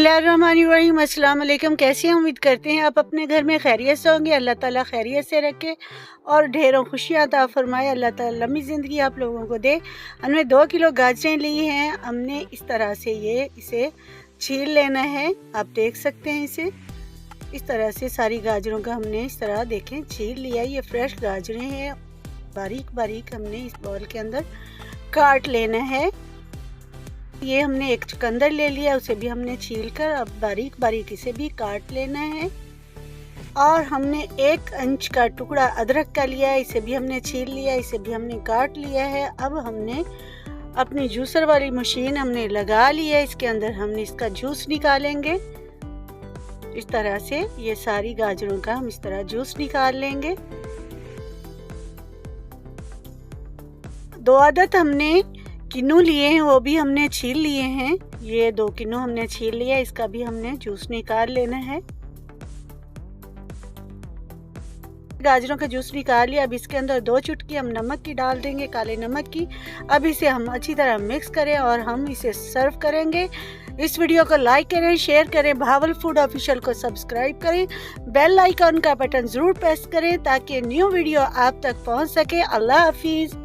बिस्मिल्लाहिर्रहमानिर्रहीम। अस्सलाम वालेकुम। कैसे हैं? उम्मीद करते हैं आप अपने घर में खैरियत से होंगे। अल्लाह ताला खैरियत से रखे और ढेरों खुशियाँ अता फरमाए। अल्लाह ताला लंबी ज़िंदगी आप लोगों को दे। हमने 2 किलो गाजरें ली हैं। हमने इस तरह से इसे छील लेना है। आप देख सकते हैं इसे इस तरह से सारी गाजरों का हमने इस तरह देखें छील लिया। ये फ्रेश गाजरें हैं, बारीक बारीक हमने इस बॉल के अंदर काट लेना है। ये हमने एक चुकंदर ले लिया, उसे भी हमने छील कर अब बारीक बारीक इसे भी काट लेना है। और हमने 1 इंच का टुकड़ा अदरक का लिया है, इसे भी हमने छील लिया, इसे भी हमने काट लिया है। अब हमने अपनी जूसर वाली मशीन हमने लगा ली है, इसके अंदर हमने इसका जूस निकालेंगे। इस तरह से ये सारी गाजरों का हम इस तरह जूस निकाल लेंगे। 2 अदद हमने किन्नू लिए हैं, वो भी हमने छील लिए हैं। ये 2 किन्नू हमने छील लिया, इसका भी हमने जूस निकाल लेना है। गाजरों का जूस निकाल लिया। अब इसके अंदर 2 चुटकी हम नमक की डाल देंगे, काले नमक की। अब इसे हम अच्छी तरह मिक्स करें और हम इसे सर्व करेंगे। इस वीडियो को लाइक करें, शेयर करें, भावल फूड ऑफिशियल को सब्सक्राइब करें, बेल आइकॉन का बटन ज़रूर प्रेस करें ताकि न्यू वीडियो आप तक पहुंच सके। अल्लाह हाफिज़।